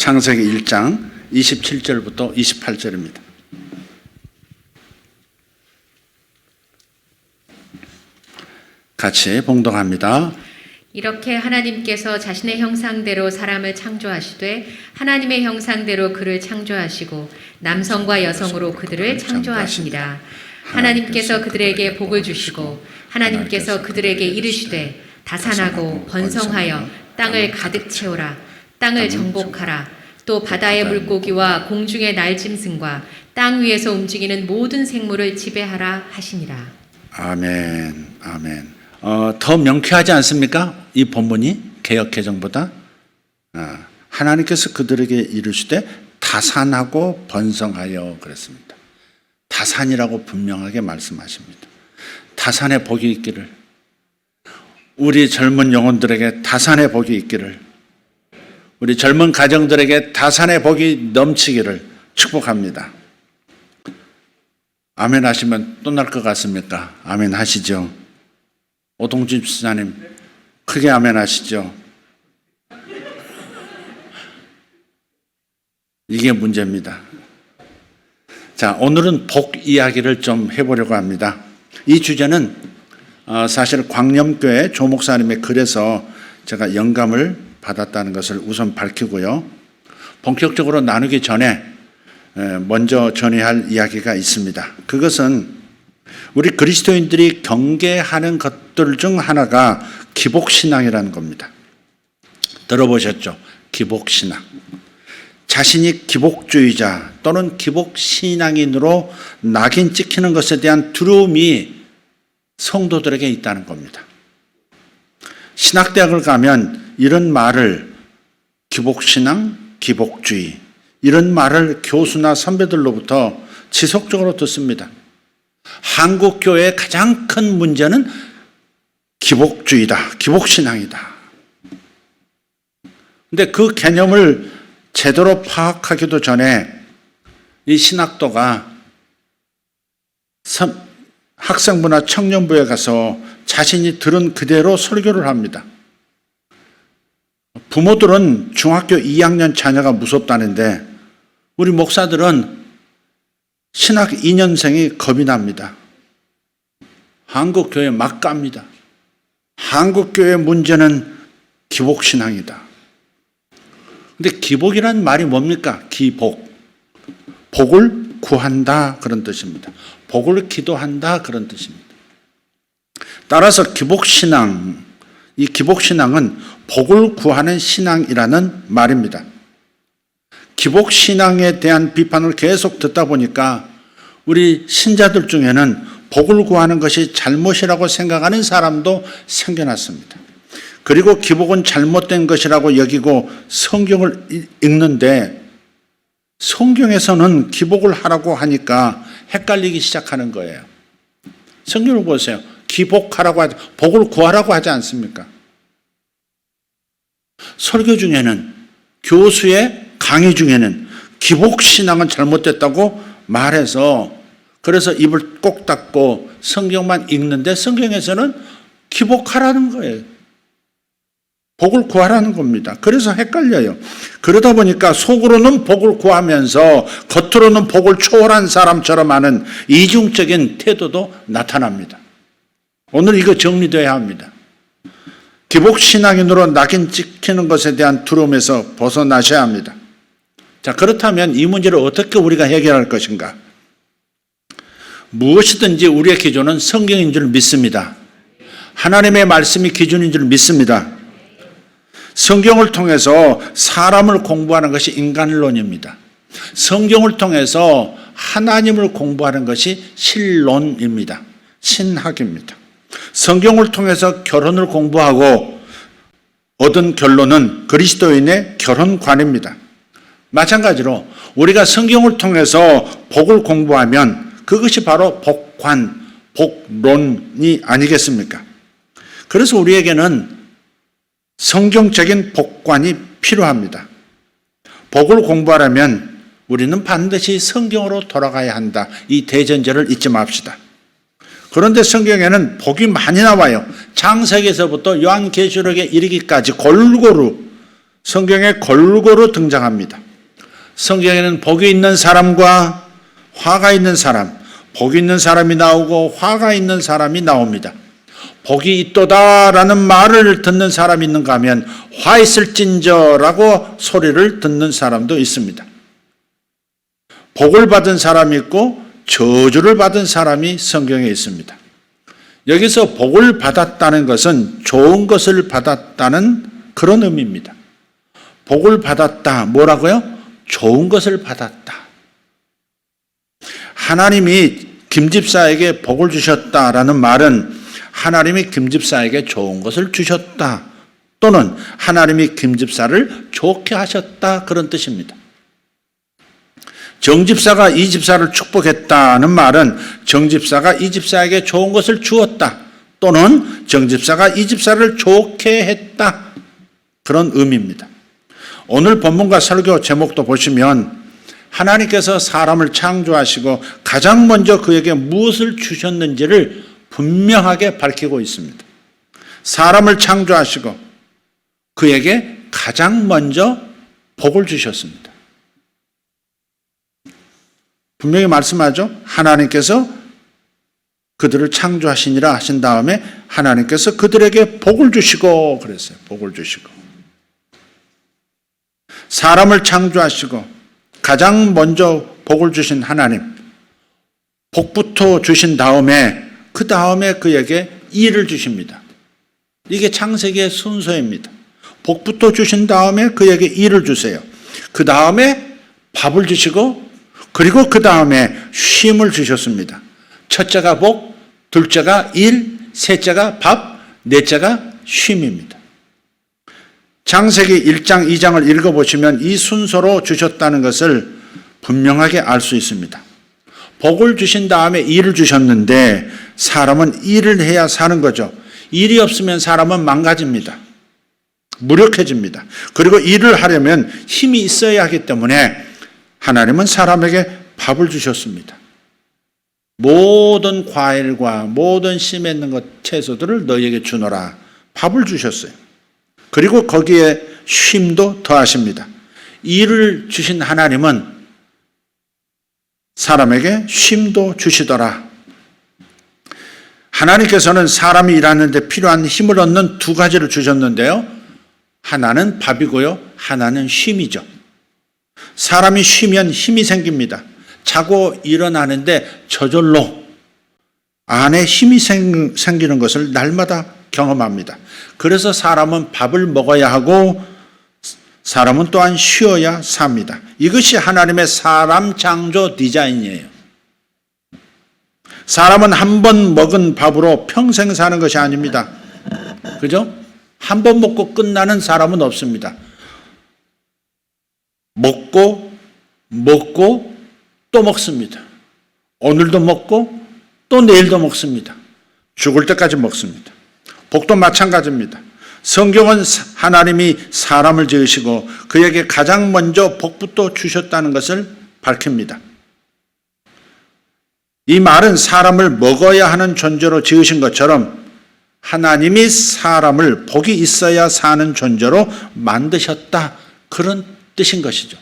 창세기 1장 27절부터 28절입니다. 같이 봉독합니다. 이렇게 하나님께서 자신의 형상대로 사람을 창조하시되 하나님의 형상대로 그를 창조하시고 남성과 여성으로 그들을 창조하시니라. 하나님께서 그들에게 복을 주시고 하나님께서 그들에게 이르시되 다산하고 번성하여 땅을 가득 채우라. 땅을 정복하라. 또 바다의 물고기와 공중의 날짐승과 땅 위에서 움직이는 모든 생물을 지배하라 하시니라. 아멘. 아멘. 더 명쾌하지 않습니까? 이 본문이 개역 개정보다 하나님께서 그들에게 이르시되 다산하고 번성하여 그랬습니다. 다산이라고 분명하게 말씀하십니다. 다산의 복이 있기를, 우리 젊은 영혼들에게 다산의 복이 있기를, 우리 젊은 가정들에게 다산의 복이 넘치기를 축복합니다. 아멘 하시면 또 날 것 같습니까? 아멘 하시죠. 오동주 집사님 크게 아멘 하시죠. 이게 문제입니다. 자, 오늘은 복 이야기를 좀 해보려고 합니다. 이 주제는 사실 광염교회 조 목사님의 글에서 제가 영감을 받았다는 것을 우선 밝히고요. 본격적으로 나누기 전에 먼저 전해야 할 이야기가 있습니다. 그것은 우리 그리스도인들이 경계하는 것들 중 하나가 기복신앙이라는 겁니다. 들어보셨죠? 기복신앙. 자신이 기복주의자 또는 기복신앙인으로 낙인 찍히는 것에 대한 두려움이 성도들에게 있다는 겁니다. 신학대학을 가면 이런 말을 기복신앙, 기복주의 이런 말을 교수나 선배들로부터 지속적으로 듣습니다. 한국 교회의 가장 큰 문제는 기복주의다, 기복신앙이다. 근데 그 개념을 제대로 파악하기도 전에 이 신학도가 학생부나 청년부에 가서 자신이 들은 그대로 설교를 합니다. 부모들은 중학교 2학년 자녀가 무섭다는데 우리 목사들은 신학 2년생이 겁이 납니다. 한국교회 막 갑니다. 한국교회 문제는 기복신앙이다. 근데 기복이란 말이 뭡니까? 기복. 복을 구한다 그런 뜻입니다. 복을 기도한다 그런 뜻입니다. 따라서 기복신앙, 이 기복신앙은 복을 구하는 신앙이라는 말입니다. 기복신앙에 대한 비판을 계속 듣다 보니까 우리 신자들 중에는 복을 구하는 것이 잘못이라고 생각하는 사람도 생겨났습니다. 그리고 기복은 잘못된 것이라고 여기고 성경을 읽는데 성경에서는 기복을 하라고 하니까 헷갈리기 시작하는 거예요. 성경을 보세요. 기복하라고 하지, 복을 구하라고 하지 않습니까? 설교 중에는, 교수의 강의 중에는 기복신앙은 잘못됐다고 말해서 그래서 입을 꼭 닫고 성경만 읽는데 성경에서는 기복하라는 거예요. 복을 구하라는 겁니다. 그래서 헷갈려요. 그러다 보니까 속으로는 복을 구하면서 겉으로는 복을 초월한 사람처럼 하는 이중적인 태도도 나타납니다. 오늘 이거 정리되어야 합니다. 기복신앙인으로 낙인 찍히는 것에 대한 두려움에서 벗어나셔야 합니다. 자, 그렇다면 이 문제를 어떻게 우리가 해결할 것인가? 무엇이든지 우리의 기준은 성경인 줄 믿습니다. 하나님의 말씀이 기준인 줄 믿습니다. 성경을 통해서 사람을 공부하는 것이 인간론입니다. 성경을 통해서 하나님을 공부하는 것이 신론입니다. 신학입니다. 성경을 통해서 결혼을 공부하고 얻은 결론은 그리스도인의 결혼관입니다. 마찬가지로 우리가 성경을 통해서 복을 공부하면 그것이 바로 복관, 복론이 아니겠습니까? 그래서 우리에게는 성경적인 복관이 필요합니다. 복을 공부하려면 우리는 반드시 성경으로 돌아가야 한다. 이 대전제를 잊지 맙시다. 그런데 성경에는 복이 많이 나와요. 창세기에서부터 요한계시록에 이르기까지 골고루 성경에 골고루 등장합니다. 성경에는 복이 있는 사람과 화가 있는 사람, 복이 있는 사람이 나오고 화가 있는 사람이 나옵니다. 복이 있도다라는 말을 듣는 사람이 있는가 하면 화 있을진저라고 소리를 듣는 사람도 있습니다. 복을 받은 사람이 있고 저주를 받은 사람이 성경에 있습니다. 여기서 복을 받았다는 것은 좋은 것을 받았다는 그런 의미입니다. 복을 받았다. 뭐라고요? 좋은 것을 받았다. 하나님이 김집사에게 복을 주셨다라는 말은 하나님이 김집사에게 좋은 것을 주셨다. 또는 하나님이 김집사를 좋게 하셨다. 그런 뜻입니다. 정집사가 이집사를 축복했다는 말은 정집사가 이집사에게 좋은 것을 주었다. 또는 정집사가 이집사를 좋게 했다. 그런 의미입니다. 오늘 본문과 설교 제목도 보시면 하나님께서 사람을 창조하시고 가장 먼저 그에게 무엇을 주셨는지를 분명하게 밝히고 있습니다. 사람을 창조하시고 그에게 가장 먼저 복을 주셨습니다. 분명히 말씀하죠. 하나님께서 그들을 창조하시니라 하신 다음에 하나님께서 그들에게 복을 주시고 그랬어요. 복을 주시고. 사람을 창조하시고 가장 먼저 복을 주신 하나님, 복부터 주신 다음에 그 다음에 그에게 일을 주십니다. 이게 창세기의 순서입니다. 복부터 주신 다음에 그에게 일을 주세요. 그 다음에 밥을 주시고 그리고 그 다음에 쉼을 주셨습니다. 첫째가 복, 둘째가 일, 셋째가 밥, 넷째가 쉼입니다. 창세기 1장, 2장을 읽어보시면 이 순서로 주셨다는 것을 분명하게 알 수 있습니다. 복을 주신 다음에 일을 주셨는데 사람은 일을 해야 사는 거죠. 일이 없으면 사람은 망가집니다. 무력해집니다. 그리고 일을 하려면 힘이 있어야 하기 때문에 하나님은 사람에게 밥을 주셨습니다. 모든 과일과 모든 씨 맺는 것 채소들을 너희에게 주노라. 밥을 주셨어요. 그리고 거기에 쉼도 더하십니다. 일을 주신 하나님은 사람에게 쉼도 주시더라. 하나님께서는 사람이 일하는데 필요한 힘을 얻는 두 가지를 주셨는데요. 하나는 밥이고요. 하나는 쉼이죠. 사람이 쉬면 힘이 생깁니다. 자고 일어나는데 저절로 안에 힘이 생기는 것을 날마다 경험합니다. 그래서 사람은 밥을 먹어야 하고 사람은 또한 쉬어야 삽니다. 이것이 하나님의 사람 창조 디자인이에요. 사람은 한 번 먹은 밥으로 평생 사는 것이 아닙니다. 그죠? 한 번 먹고 끝나는 사람은 없습니다. 먹고 또 먹습니다. 오늘도 먹고 또 내일도 먹습니다. 죽을 때까지 먹습니다. 복도 마찬가지입니다. 성경은 하나님이 사람을 지으시고 그에게 가장 먼저 복부터 주셨다는 것을 밝힙니다. 이 말은 사람을 먹어야 하는 존재로 지으신 것처럼 하나님이 사람을 복이 있어야 사는 존재로 만드셨다. 그런 뜻인 것이죠.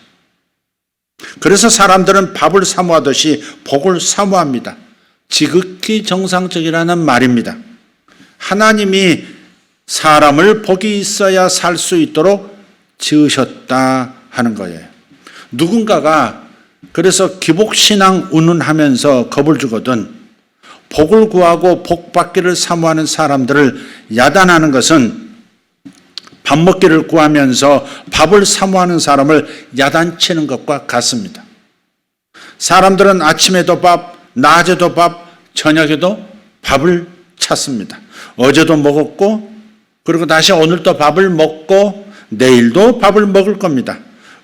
그래서 사람들은 밥을 사모하듯이 복을 사모합니다. 지극히 정상적이라는 말입니다. 하나님이 사람을 복이 있어야 살 수 있도록 지으셨다 하는 거예요. 누군가가 그래서 기복신앙 운운하면서 겁을 주거든 복을 구하고 복받기를 사모하는 사람들을 야단하는 것은 밥 먹기를 구하면서 밥을 사모하는 사람을 야단치는 것과 같습니다. 사람들은 아침에도 밥, 낮에도 밥, 저녁에도 밥을 찾습니다. 어제도 먹었고 그리고 다시 오늘도 밥을 먹고 내일도 밥을 먹을 겁니다.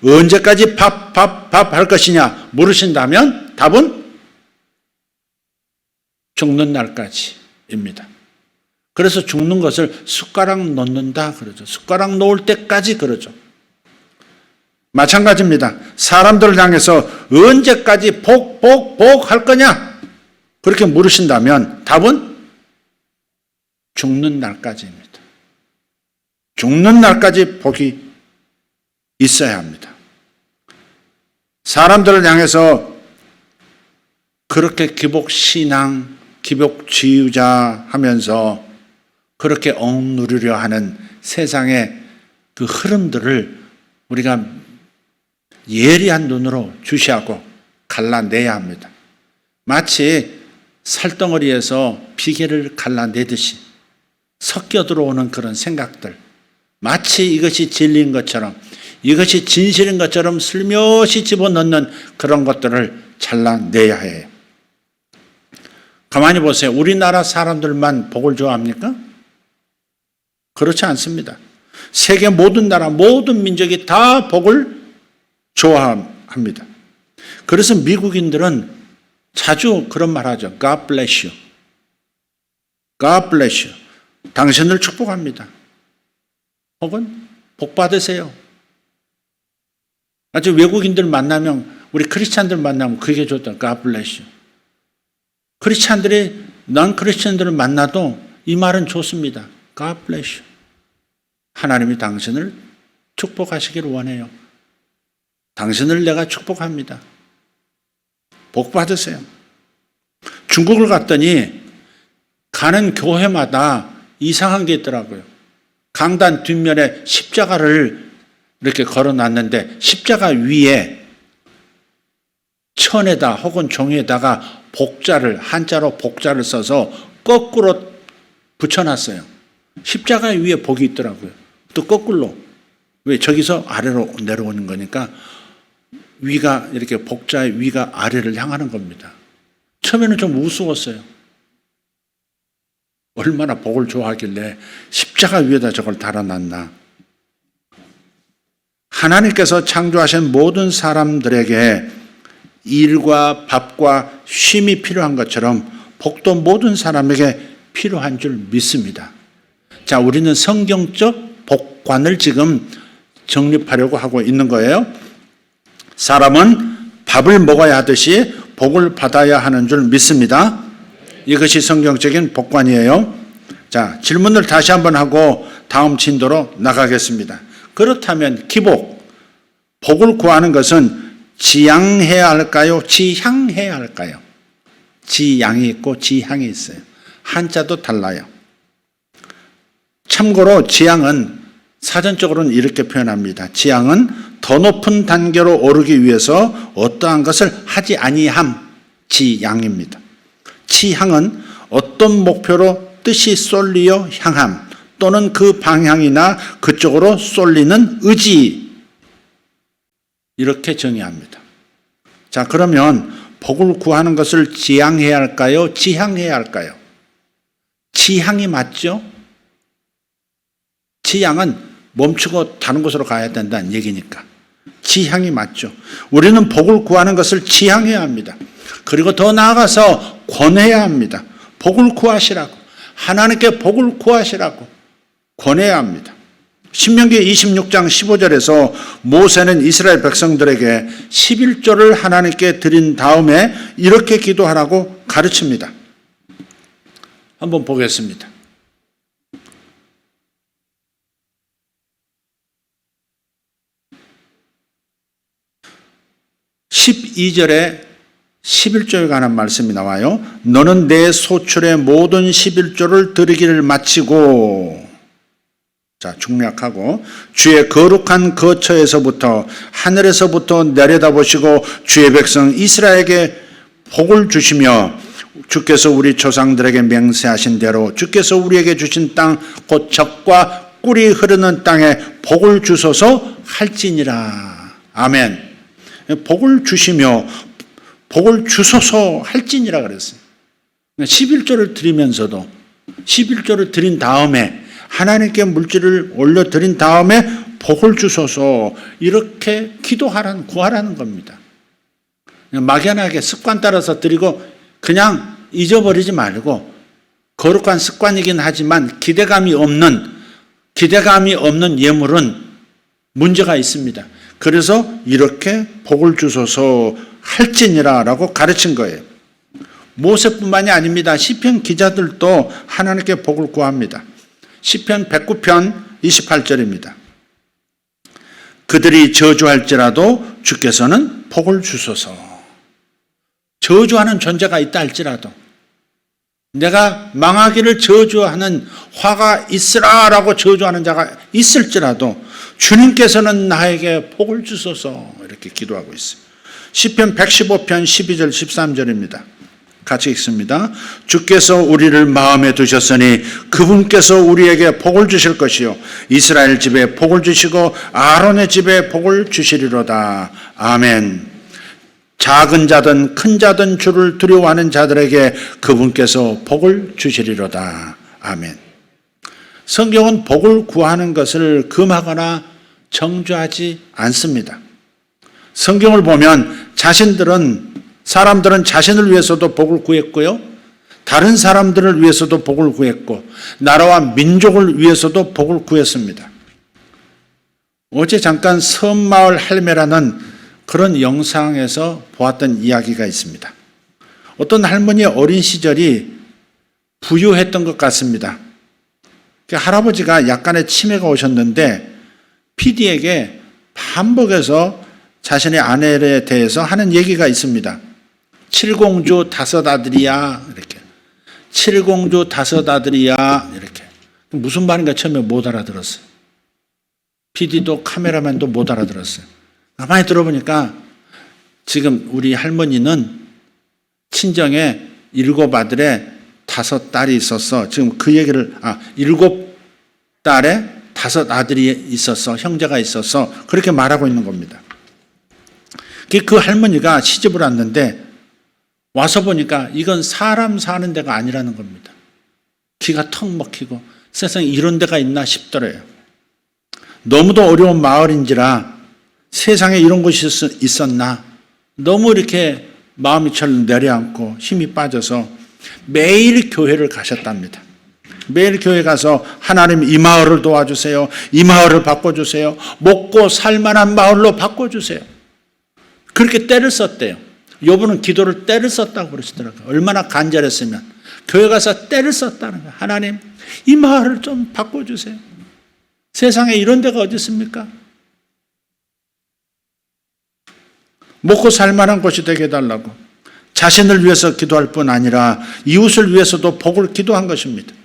언제까지 밥 할 것이냐 물으신다면 답은 죽는 날까지입니다. 그래서 죽는 것을 숟가락 놓는다 그러죠. 숟가락 놓을 때까지 그러죠. 마찬가지입니다. 사람들을 향해서 언제까지 복 할 거냐 그렇게 물으신다면 답은 죽는 날까지입니다. 죽는 날까지 복이 있어야 합니다. 사람들을 향해서 그렇게 기복신앙, 기복주의자 하면서 그렇게 억누르려 하는 세상의 그 흐름들을 우리가 예리한 눈으로 주시하고 갈라내야 합니다. 마치 살덩어리에서 비계를 갈라내듯이 섞여 들어오는 그런 생각들, 마치 이것이 진리인 것처럼, 이것이 진실인 것처럼 슬며시 집어넣는 그런 것들을 잘라내야 해요. 가만히 보세요. 우리나라 사람들만 복을 좋아합니까? 그렇지 않습니다. 세계 모든 나라, 모든 민족이 다 복을 좋아합니다. 그래서 미국인들은 자주 그런 말 하죠. God bless you. God bless you. 당신을 축복합니다. 혹은 복 받으세요. 아주 외국인들 만나면, 우리 크리스찬들 만나면 그게 좋다. God bless you. 크리스찬들이 난 크리스찬들을 만나도 이 말은 좋습니다. God bless you. 하나님이 당신을 축복하시기를 원해요. 당신을 내가 축복합니다. 복 받으세요. 중국을 갔더니 가는 교회마다 이상한 게 있더라고요. 강단 뒷면에 십자가를 이렇게 걸어놨는데 십자가 위에 천에다 혹은 종이에다가 복자를, 한자로 복자를 써서 거꾸로 붙여놨어요. 십자가 위에 복이 있더라고요. 또 거꾸로. 왜? 저기서 아래로 내려오는 거니까 위가 이렇게 복자의 위가 아래를 향하는 겁니다. 처음에는 좀 우스웠어요. 얼마나 복을 좋아하길래 십자가 위에다 저걸 달아놨나. 하나님께서 창조하신 모든 사람들에게 일과 밥과 쉼이 필요한 것처럼 복도 모든 사람에게 필요한 줄 믿습니다. 자, 우리는 성경적 복관을 지금 정립하려고 하고 있는 거예요. 사람은 밥을 먹어야 하듯이 복을 받아야 하는 줄 믿습니다. 이것이 성경적인 복관이에요. 자, 질문을 다시 한번 하고 다음 진도로 나가겠습니다. 그렇다면 기복, 복을 구하는 것은 지향해야 할까요? 지향해야 할까요? 지향이 있고 지향이 있어요. 한자도 달라요. 참고로 지향은 사전적으로는 이렇게 표현합니다. 지향은 더 높은 단계로 오르기 위해서 어떠한 것을 하지 아니함, 지향입니다. 지향은 어떤 목표로 뜻이 쏠리어 향함 또는 그 방향이나 그쪽으로 쏠리는 의지, 이렇게 정의합니다. 자, 그러면 복을 구하는 것을 지향해야 할까요? 지향해야 할까요? 지향이 맞죠? 지향은 멈추고 다른 곳으로 가야 된다는 얘기니까. 지향이 맞죠. 우리는 복을 구하는 것을 지향해야 합니다. 그리고 더 나아가서 권해야 합니다. 복을 구하시라고. 하나님께 복을 구하시라고 권해야 합니다. 신명기 26장 15절에서 모세는 이스라엘 백성들에게 11조를 하나님께 드린 다음에 이렇게 기도하라고 가르칩니다. 한번 보겠습니다. 12절에 11조에 관한 말씀이 나와요. 너는 내 소출의 모든 11조를 드리기를 마치고, 자, 중략하고, 주의 거룩한 거처에서부터 하늘에서부터 내려다보시고 주의 백성 이스라엘에게 복을 주시며 주께서 우리 조상들에게 맹세하신 대로 주께서 우리에게 주신 땅 곧 젖과 꿀이 흐르는 땅에 복을 주소서 할지니라. 아멘. 복을 주시며 복을 주소서 할지니라 그랬어요. 11조를 드리면서도 11조를 드린 다음에 하나님께 물질을 올려드린 다음에 복을 주소서, 이렇게 기도하라는, 구하라는 겁니다. 막연하게 습관 따라서 드리고 그냥 잊어버리지 말고, 거룩한 습관이긴 하지만 기대감이 없는 예물은 문제가 있습니다. 그래서 이렇게 복을 주소서 할지니라 라고 가르친 거예요. 모세뿐만이 아닙니다. 시편 기자들도 하나님께 복을 구합니다. 시편 109편 28절입니다. 그들이 저주할지라도 주께서는 복을 주소서. 저주하는 존재가 있다 할지라도, 내가 망하기를 저주하는 화가 있으라라고 저주하는 자가 있을지라도 주님께서는 나에게 복을 주소서, 이렇게 기도하고 있습니다. 시편 115편 12절 13절입니다. 같이 읽습니다. 주께서 우리를 마음에 두셨으니 그분께서 우리에게 복을 주실 것이요 이스라엘 집에 복을 주시고 아론의 집에 복을 주시리로다. 아멘. 작은 자든 큰 자든 주를 두려워하는 자들에게 그분께서 복을 주시리로다. 아멘. 성경은 복을 구하는 것을 금하거나 정죄하지 않습니다. 성경을 보면 사람들은 자신을 위해서도 복을 구했고요, 다른 사람들을 위해서도 복을 구했고, 나라와 민족을 위해서도 복을 구했습니다. 어제 잠깐 섬마을 할매라는 그런 영상에서 보았던 이야기가 있습니다. 어떤 할머니의 어린 시절이 부유했던 것 같습니다. 할아버지가 약간의 치매가 오셨는데 PD에게 반복해서 자신의 아내에 대해서 하는 얘기가 있습니다. 칠공주 다섯 아들이야, 이렇게. 칠공주 다섯 아들이야, 이렇게. 무슨 말인가 처음에 못 알아들었어요. PD도 카메라맨도 못 알아들었어요. 가만히 들어보니까 지금 우리 할머니는 친정에 7아들에 5딸이 있었어. 지금 그 얘기를, 7딸에 5아들이 있었어. 형제가 있었어. 그렇게 말하고 있는 겁니다. 그 할머니가 시집을 왔는데 와서 보니까 이건 사람 사는 데가 아니라는 겁니다. 기가 턱 막히고 세상에 이런 데가 있나 싶더래요. 너무도 어려운 마을인지라 세상에 이런 곳이 있었나, 너무 이렇게 마음이 철 내려앉고 힘이 빠져서 매일 교회를 가셨답니다. 매일 교회 가서 하나님 이 마을을 도와주세요. 이 마을을 바꿔주세요. 먹고 살만한 마을로 바꿔주세요. 그렇게 때를 썼대요. 요분은 기도를 때를 썼다고 그러시더라고요. 얼마나 간절했으면. 교회 가서 때를 썼다는 거예요. 하나님 이 마을을 좀 바꿔주세요. 세상에 이런 데가 어디 있습니까? 먹고 살만한 곳이 되게 해달라고 자신을 위해서 기도할 뿐 아니라 이웃을 위해서도 복을 기도한 것입니다.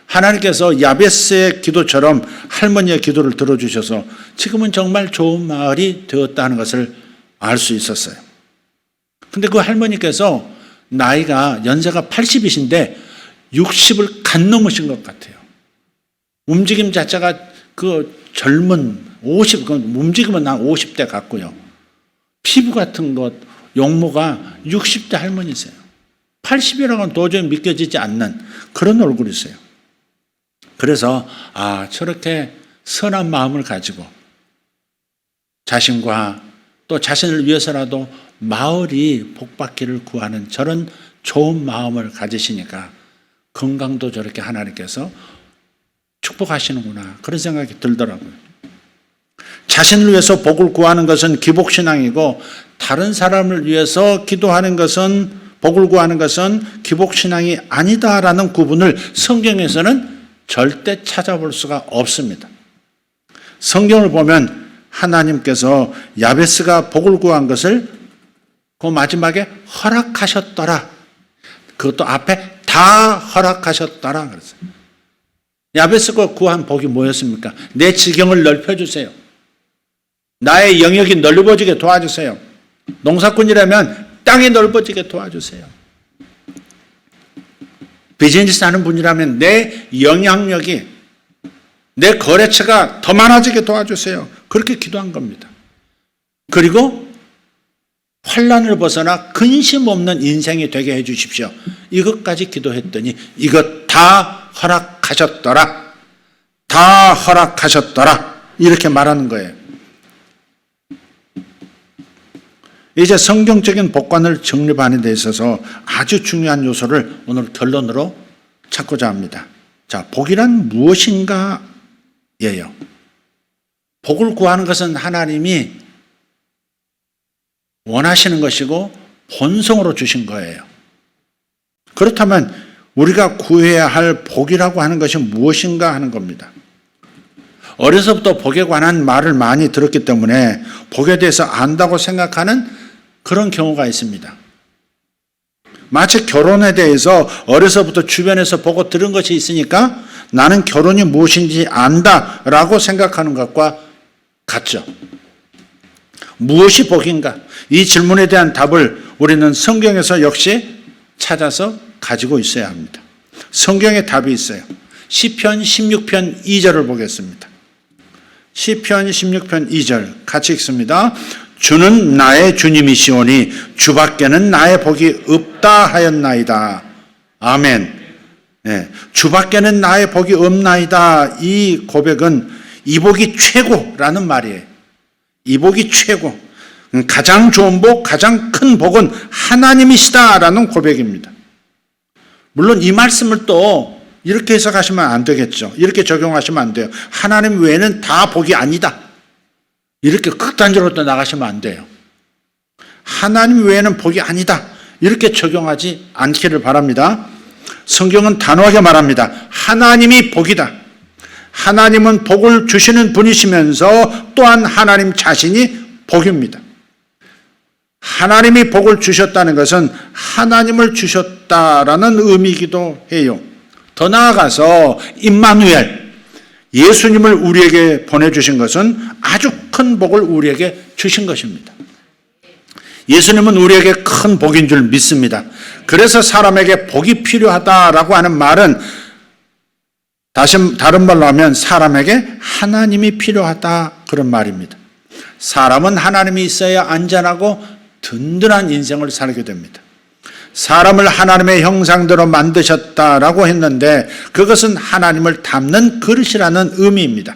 하나님께서 야베스의 기도처럼 할머니의 기도를 들어주셔서 지금은 정말 좋은 마을이 되었다는 것을 알 수 있었어요. 근데 그 할머니께서 나이가 연세가 80이신데 60을 간 넘으신 것 같아요. 움직임 자체가 그 젊은 50, 움직임은 난 50대 같고요. 피부 같은 것, 용모가 60대 할머니세요. 80이라고는 도저히 믿겨지지 않는 그런 얼굴이세요. 그래서 저렇게 선한 마음을 가지고 자신과 또 자신을 위해서라도 마을이 복받기를 구하는 저런 좋은 마음을 가지시니까 건강도 저렇게 하나님께서 축복하시는구나, 그런 생각이 들더라고요. 자신을 위해서 복을 구하는 것은 기복신앙이고 다른 사람을 위해서 기도하는 것은, 복을 구하는 것은 기복신앙이 아니다라는 구분을 성경에서는 절대 찾아볼 수가 없습니다. 성경을 보면 하나님께서 야베스가 복을 구한 것을 그 마지막에 허락하셨더라. 그것도 앞에 다 허락하셨더라 그랬어요. 야베스가 구한 복이 뭐였습니까? 내 지경을 넓혀주세요. 나의 영역이 넓어지게 도와주세요. 농사꾼이라면 땅이 넓어지게 도와주세요. 비즈니스 하는 분이라면 내 영향력이, 내 거래처가 더 많아지게 도와주세요. 그렇게 기도한 겁니다. 그리고 환난을 벗어나 근심 없는 인생이 되게 해 주십시오. 이것까지 기도했더니 이것 다 허락하셨더라. 다 허락하셨더라. 이렇게 말하는 거예요. 이제 성경적인 복관을 정립하는 데 있어서 아주 중요한 요소를 오늘 결론으로 찾고자 합니다. 자, 복이란 무엇인가? 예요. 복을 구하는 것은 하나님이 원하시는 것이고 본성으로 주신 거예요. 그렇다면 우리가 구해야 할 복이라고 하는 것이 무엇인가 하는 겁니다. 어려서부터 복에 관한 말을 많이 들었기 때문에 복에 대해서 안다고 생각하는 그런 경우가 있습니다. 마치 결혼에 대해서 어려서부터 주변에서 보고 들은 것이 있으니까 나는 결혼이 무엇인지 안다라고 생각하는 것과 같죠. 무엇이 복인가? 이 질문에 대한 답을 우리는 성경에서 역시 찾아서 가지고 있어야 합니다. 성경에 답이 있어요. 시편 16편 2절을 보겠습니다. 시편 16편 2절 같이 읽습니다. 주는 나의 주님이시오니 주밖에는 나의 복이 없다 하였나이다. 아멘. 네, 주밖에는 나의 복이 없나이다. 이 고백은 이 복이 최고라는 말이에요. 이 복이 최고. 가장 좋은 복, 가장 큰 복은 하나님이시다라는 고백입니다. 물론 이 말씀을 또 이렇게 해석하시면 안 되겠죠. 이렇게 적용하시면 안 돼요. 하나님 외에는 다 복이 아니다. 이렇게 극단적으로 또 나가시면 안 돼요. 하나님 외에는 복이 아니다. 이렇게 적용하지 않기를 바랍니다. 성경은 단호하게 말합니다. 하나님이 복이다. 하나님은 복을 주시는 분이시면서 또한 하나님 자신이 복입니다. 하나님이 복을 주셨다는 것은 하나님을 주셨다라는 의미이기도 해요. 더 나아가서 임마누엘, 예수님을 우리에게 보내주신 것은 아주 큰 복을 우리에게 주신 것입니다. 예수님은 우리에게 큰 복인 줄 믿습니다. 그래서 사람에게 복이 필요하다라고 하는 말은 다른 말로 하면 사람에게 하나님이 필요하다 그런 말입니다. 사람은 하나님이 있어야 안전하고 든든한 인생을 살게 됩니다. 사람을 하나님의 형상대로 만드셨다라고 했는데 그것은 하나님을 담는 그릇이라는 의미입니다.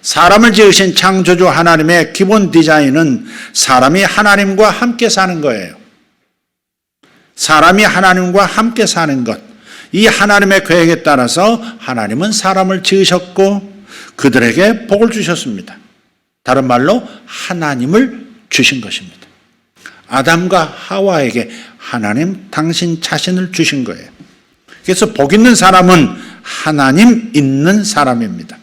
사람을 지으신 창조주 하나님의 기본 디자인은 사람이 하나님과 함께 사는 거예요. 사람이 하나님과 함께 사는 것. 이 하나님의 계획에 따라서 하나님은 사람을 지으셨고 그들에게 복을 주셨습니다. 다른 말로 하나님을 주신 것입니다. 아담과 하와에게 하나님 당신 자신을 주신 거예요. 그래서 복 있는 사람은 하나님 있는 사람입니다.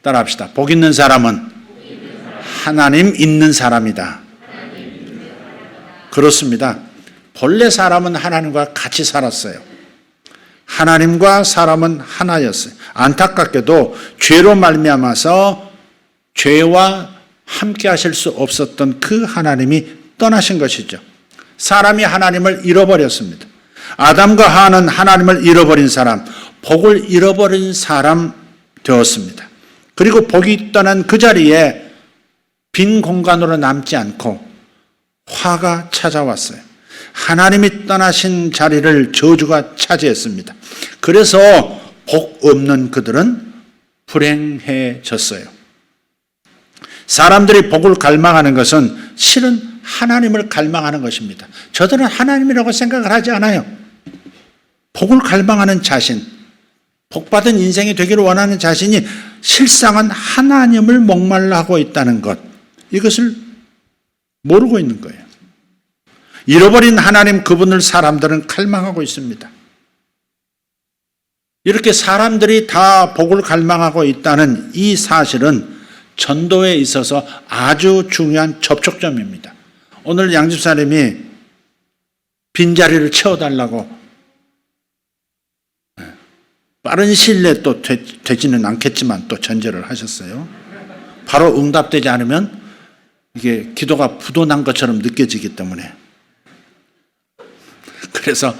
따라합시다. 복 있는 사람은 하나님 있는 사람이다. 그렇습니다. 본래 사람은 하나님과 같이 살았어요. 하나님과 사람은 하나였어요. 안타깝게도 죄로 말미암아서 죄와 함께 하실 수 없었던 그 하나님이 떠나신 것이죠. 사람이 하나님을 잃어버렸습니다. 아담과 하와는 하나님을 잃어버린 사람, 복을 잃어버린 사람 되었습니다. 그리고 복이 떠난 그 자리에 빈 공간으로 남지 않고 화가 찾아왔어요. 하나님이 떠나신 자리를 저주가 차지했습니다. 그래서 복 없는 그들은 불행해졌어요. 사람들이 복을 갈망하는 것은 실은 하나님을 갈망하는 것입니다. 저들은 하나님이라고 생각을 하지 않아요. 복을 갈망하는 자신, 복받은 인생이 되기를 원하는 자신이 실상은 하나님을 목말라 하고 있다는 것, 이것을 모르고 있는 거예요. 잃어버린 하나님 그분을 사람들은 갈망하고 있습니다. 이렇게 사람들이 다 복을 갈망하고 있다는 이 사실은 전도에 있어서 아주 중요한 접촉점입니다. 오늘 양집사님이 빈자리를 채워달라고 빠른 시일 내에 또 되지는 않겠지만 또 전제를 하셨어요. 바로 응답되지 않으면 이게 기도가 부도난 것처럼 느껴지기 때문에 그래서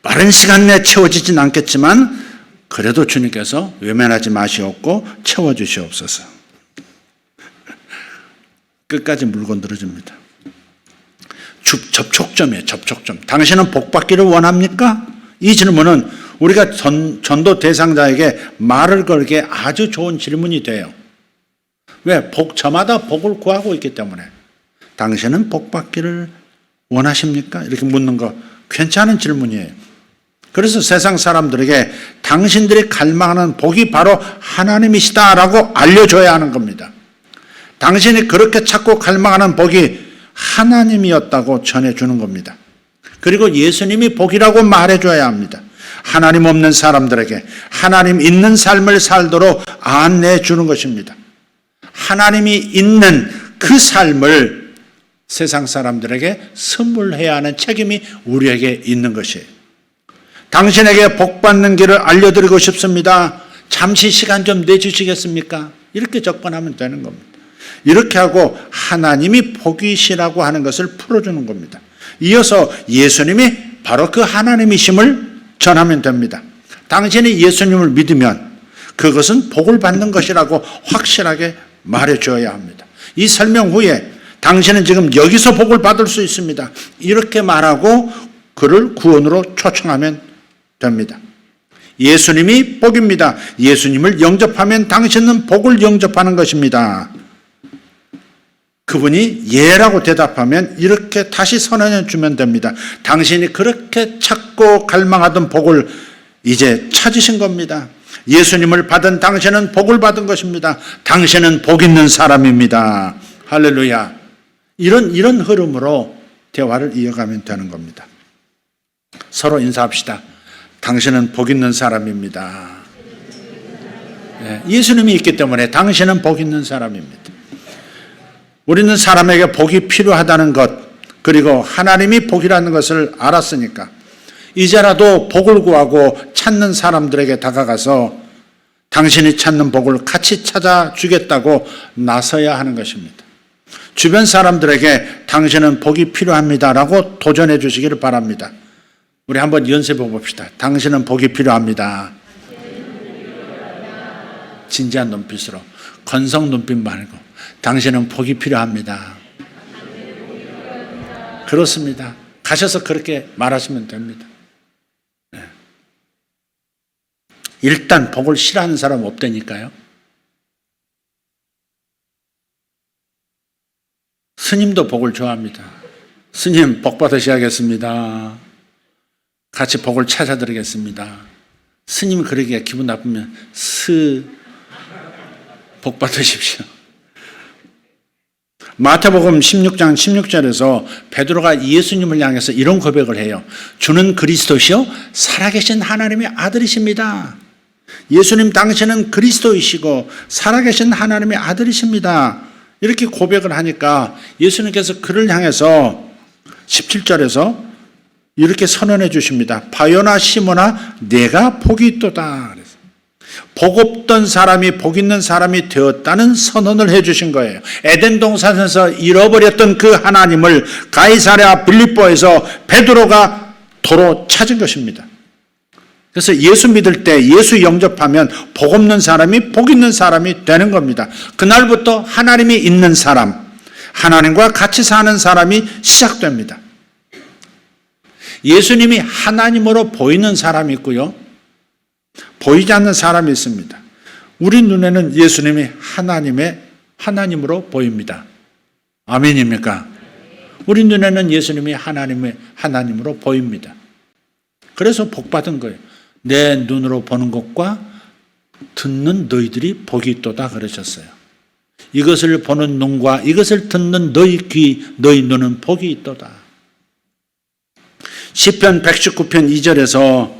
빠른 시간 내에 채워지진 않겠지만 그래도 주님께서 외면하지 마시옵고 채워주시옵소서. 끝까지 물고 늘어집니다. 접촉점이에요. 접촉점. 당신은 복받기를 원합니까? 이 질문은 우리가 전도 대상자에게 말을 걸기에 아주 좋은 질문이 돼요. 왜? 저마다 복을 구하고 있기 때문에. 당신은 복받기를 원하십니까? 이렇게 묻는 거 괜찮은 질문이에요. 그래서 세상 사람들에게 당신들이 갈망하는 복이 바로 하나님이시다라고 알려줘야 하는 겁니다. 당신이 그렇게 찾고 갈망하는 복이 하나님이었다고 전해주는 겁니다. 그리고 예수님이 복이라고 말해줘야 합니다. 하나님 없는 사람들에게 하나님 있는 삶을 살도록 안내해 주는 것입니다. 하나님이 있는 그 삶을 세상 사람들에게 선물해야 하는 책임이 우리에게 있는 것이에요. 당신에게 복받는 길을 알려드리고 싶습니다. 잠시 시간 좀 내주시겠습니까? 이렇게 접근하면 되는 겁니다. 이렇게 하고 하나님이 복이시라고 하는 것을 풀어주는 겁니다. 이어서 예수님이 바로 그 하나님이심을 전하면 됩니다. 당신이 예수님을 믿으면 그것은 복을 받는 것이라고 확실하게 말해줘야 합니다. 이 설명 후에 당신은 지금 여기서 복을 받을 수 있습니다. 이렇게 말하고 그를 구원으로 초청하면 됩니다. 예수님이 복입니다. 예수님을 영접하면 당신은 복을 영접하는 것입니다. 그분이 예라고 대답하면 이렇게 다시 선언해 주면 됩니다. 당신이 그렇게 찾고 갈망하던 복을 이제 찾으신 겁니다. 예수님을 받은 당신은 복을 받은 것입니다. 당신은 복 있는 사람입니다. 할렐루야. 이런 흐름으로 대화를 이어가면 되는 겁니다. 서로 인사합시다. 당신은 복 있는 사람입니다. 예수님이 있기 때문에 당신은 복 있는 사람입니다. 우리는 사람에게 복이 필요하다는 것, 그리고 하나님이 복이라는 것을 알았으니까 이제라도 복을 구하고 찾는 사람들에게 다가가서 당신이 찾는 복을 같이 찾아주겠다고 나서야 하는 것입니다. 주변 사람들에게 당신은 복이 필요합니다라고 도전해 주시기를 바랍니다. 우리 한번 연습해 봅시다. 당신은 복이 필요합니다. 진지한 눈빛으로, 건성 눈빛 말고 당신은 복이 필요합니다. 그렇습니다. 가셔서 그렇게 말하시면 됩니다. 일단 복을 싫어하는 사람 없다니까요. 스님도 복을 좋아합니다. 스님 복 받으셔야겠습니다. 같이 복을 찾아드리겠습니다. 스님이 그러기에 기분 나쁘면 복 받으십시오. 마태복음 16장 16절에서 베드로가 예수님을 향해서 이런 고백을 해요. 주는 그리스도시요 살아계신 하나님의 아들이십니다. 예수님 당신은 그리스도이시고 살아계신 하나님의 아들이십니다. 이렇게 고백을 하니까 예수님께서 그를 향해서 17절에서 이렇게 선언해 주십니다. 바요나 시몬아 내가 복이 있도다. 복 없던 사람이 복 있는 사람이 되었다는 선언을 해 주신 거예요. 에덴 동산에서 잃어버렸던 그 하나님을 가이사랴 빌립보에서 베드로가 도로 찾은 것입니다. 그래서 예수 믿을 때 예수 영접하면 복 없는 사람이 복 있는 사람이 되는 겁니다. 그날부터 하나님이 있는 사람, 하나님과 같이 사는 사람이 시작됩니다. 예수님이 하나님으로 보이는 사람이 있고요. 보이지 않는 사람이 있습니다. 우리 눈에는 예수님이 하나님으로 보입니다. 아멘입니까? 우리 눈에는 예수님이 하나님으로 보입니다. 그래서 복 받은 거예요. 내 눈으로 보는 것과 듣는 너희들이 복이 있도다 그러셨어요. 이것을 보는 눈과 이것을 듣는 너희 귀, 너희 눈은 복이 있도다. 시편 119편 2절에서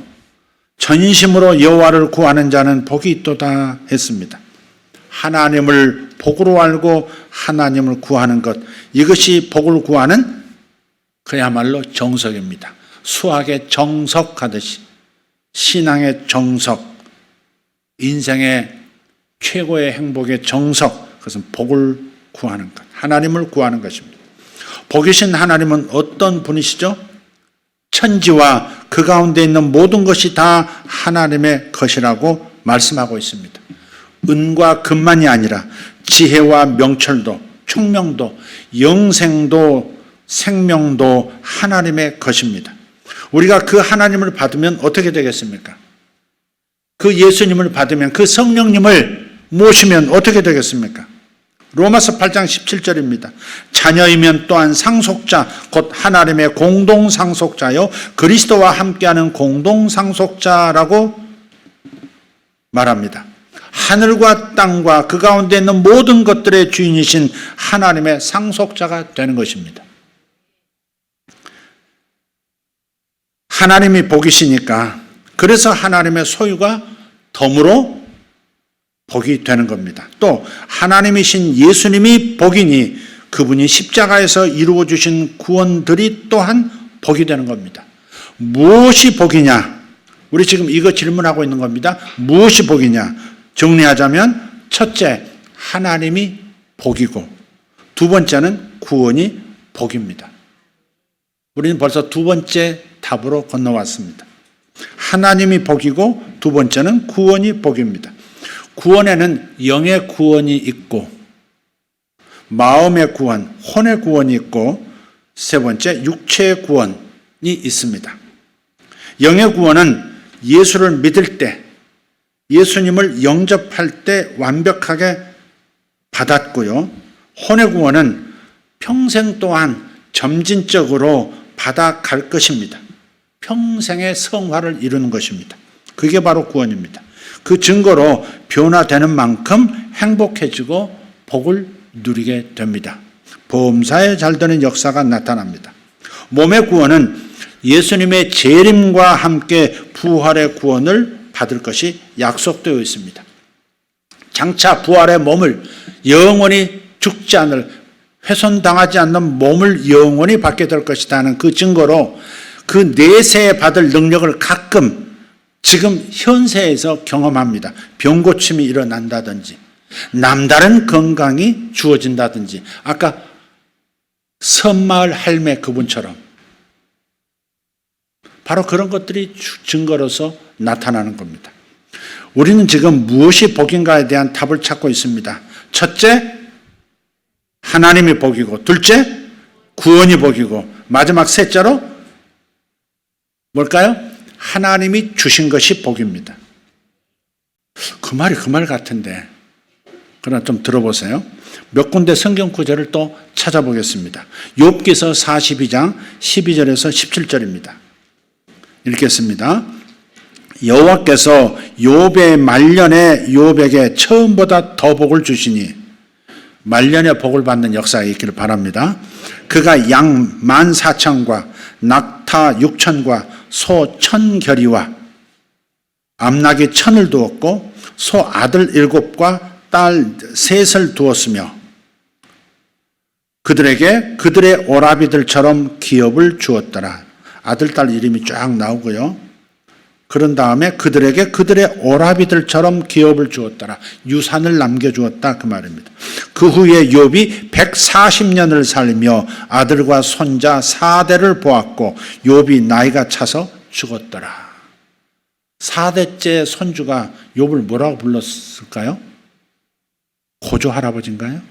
전심으로 여호와를 구하는 자는 복이 있도다 했습니다. 하나님을 복으로 알고 하나님을 구하는 것, 이것이 복을 구하는 그야말로 정석입니다. 수학의 정석하듯이 신앙의 정석, 인생의 최고의 행복의 정석, 그것은 복을 구하는 것, 하나님을 구하는 것입니다. 복이신 하나님은 어떤 분이시죠? 천지와 그 가운데 있는 모든 것이 다 하나님의 것이라고 말씀하고 있습니다. 은과 금만이 아니라 지혜와 명철도, 총명도, 영생도, 생명도 하나님의 것입니다. 우리가 그 하나님을 받으면 어떻게 되겠습니까? 그 예수님을 받으면, 그 성령님을 모시면 어떻게 되겠습니까? 로마서 8장 17절입니다. 자녀이면 또한 상속자, 곧 하나님의 공동상속자요 그리스도와 함께하는 공동상속자라고 말합니다. 하늘과 땅과 그 가운데 있는 모든 것들의 주인이신 하나님의 상속자가 되는 것입니다. 하나님이 복이시니까 그래서 하나님의 소유가 덤으로 복이 되는 겁니다. 또 하나님이신 예수님이 복이니 그분이 십자가에서 이루어 주신 구원들이 또한 복이 되는 겁니다. 무엇이 복이냐? 우리 지금 이거 질문하고 있는 겁니다. 무엇이 복이냐? 정리하자면 첫째, 하나님이 복이고 두 번째는 구원이 복입니다. 우리는 벌써 두 번째 답으로 건너왔습니다. 하나님이 복이고 두 번째는 구원이 복입니다. 구원에는 영의 구원이 있고 마음의 구원, 혼의 구원이 있고 세 번째 육체의 구원이 있습니다. 영의 구원은 예수를 믿을 때, 예수님을 영접할 때 완벽하게 받았고요. 혼의 구원은 평생 동안 점진적으로 받아갈 것입니다. 평생의 성화를 이루는 것입니다. 그게 바로 구원입니다. 그 증거로 변화되는 만큼 행복해지고 복을 누리게 됩니다. 보험사에 잘 되는 역사가 나타납니다. 몸의 구원은 예수님의 재림과 함께 부활의 구원을 받을 것이 약속되어 있습니다. 장차 부활의 몸을 영원히 죽지 않을, 훼손당하지 않는 몸을 영원히 받게 될 것이라는 그 증거로 그 내세에 받을 능력을 가끔 지금 현세에서 경험합니다. 병 고침이 일어난다든지 남다른 건강이 주어진다든지 아까 섬마을 할매 그분처럼 바로 그런 것들이 증거로서 나타나는 겁니다. 우리는 지금 무엇이 복인가에 대한 답을 찾고 있습니다. 첫째, 하나님이 복이고 둘째, 구원이 복이고 마지막 셋째로 뭘까요? 하나님이 주신 것이 복입니다. 그 말이 그 말 같은데 그러나 좀 들어보세요. 몇 군데 성경 구절을 또 찾아보겠습니다. 욥기서 42장 12절에서 17절입니다. 읽겠습니다. 여호와께서 욥의 말년에 욥에게 처음보다 더 복을 주시니 말년에 복을 받는 역사가 있기를 바랍니다. 그가 양 14,000과 낙타 6,000과 소 1,000결이와 암낙이 1,000을 두었고 소 아들 7과 딸 3을 두었으며 그들에게 그들의 오라비들처럼 기업을 주었더라. 아들 딸 이름이 쫙 나오고요. 그런 다음에 그들에게 그들의 오라비들처럼 기업을 주었더라. 유산을 남겨주었다 그 말입니다. 그 후에 욥이 140년을 살며 아들과 손자 4대를 보았고 욥이 나이가 차서 죽었더라. 4대째 손주가 욥을 뭐라고 불렀을까요? 고조 할아버지인가요?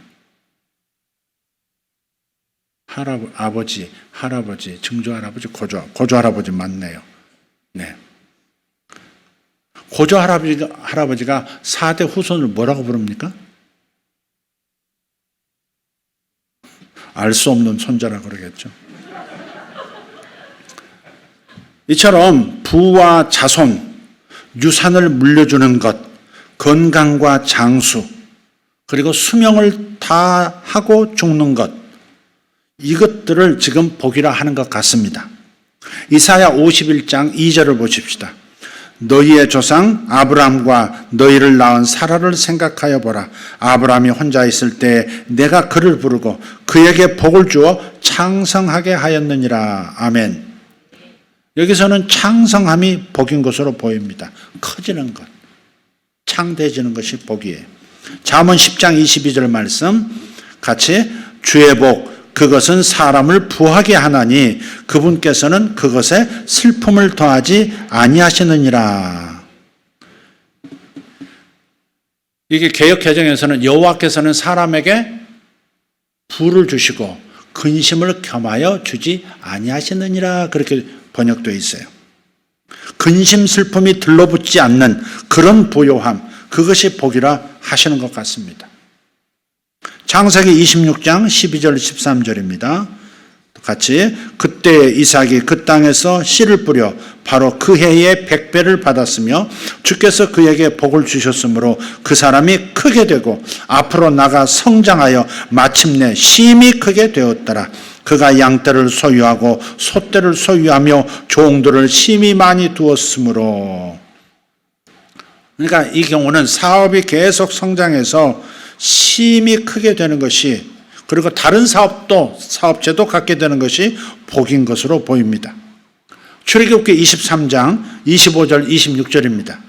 할아버지, 증조 할아버지, 고조 할아버지 맞네요. 네. 고조 할아버지가 4대 후손을 뭐라고 부릅니까? 알 수 없는 손자라 그러겠죠. 이처럼 부와 자손, 유산을 물려주는 것, 건강과 장수, 그리고 수명을 다 하고 죽는 것, 이것들을 지금 복이라 하는 것 같습니다. 이사야 51장 2절을 보십시다. 너희의 조상 아브라함과 너희를 낳은 사라를 생각하여 보라. 아브라함이 혼자 있을 때 내가 그를 부르고 그에게 복을 주어 창성하게 하였느니라. 아멘. 여기서는 창성함이 복인 것으로 보입니다. 커지는 것, 창대해지는 것이 복이에요. 잠언 10장 22절 말씀 같이 주의 복 그것은 사람을 부하게 하나니 그분께서는 그것에 슬픔을 더하지 아니하시느니라. 이게 개역 개정에서는 여호와께서는 사람에게 부를 주시고 근심을 겸하여 주지 아니하시느니라 그렇게 번역되어 있어요. 근심 슬픔이 들러붙지 않는 그런 부요함, 그것이 복이라 하시는 것 같습니다. 창세기 26장 12절 13절입니다. 같이 그때 이삭이 그 땅에서 씨를 뿌려 바로 그 해에 100배를 받았으며 주께서 그에게 복을 주셨으므로 그 사람이 크게 되고 앞으로 나가 성장하여 마침내 심히 크게 되었더라. 그가 양떼를 소유하고 소떼를 소유하며 종들을 심히 많이 두었으므로. 그러니까 이 경우는 사업이 계속 성장해서 심히 크게 되는 것이, 그리고 다른 사업도 사업체도 갖게 되는 것이 복인 것으로 보입니다. 출애굽기 23장 25절 26절입니다.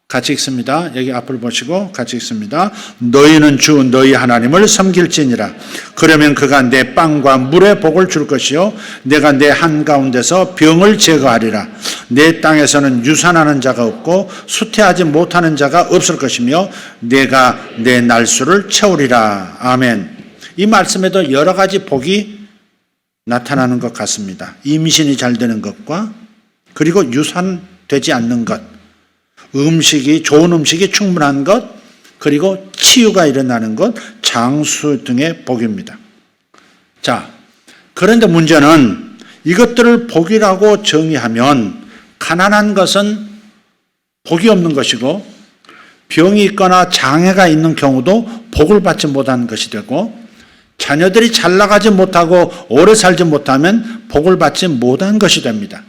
같이 읽습니다. 여기 앞을 보시고 같이 읽습니다. 너희는 주 너희 하나님을 섬길지니라. 그러면 그가 내 빵과 물의 복을 줄 것이요 내가 내 한가운데서 병을 제거하리라. 내 땅에서는 유산하는 자가 없고 수태하지 못하는 자가 없을 것이며 내가 내 날수를 채우리라. 아멘. 이 말씀에도 여러 가지 복이 나타나는 것 같습니다. 임신이 잘 되는 것과, 그리고 유산되지 않는 것, 좋은 음식이 충분한 것, 그리고 치유가 일어나는 것, 장수 등의 복입니다. 자, 그런데 문제는 이것들을 복이라고 정의하면 가난한 것은 복이 없는 것이고, 병이 있거나 장애가 있는 경우도 복을 받지 못한 것이 되고, 자녀들이 잘 나가지 못하고 오래 살지 못하면 복을 받지 못한 것이 됩니다.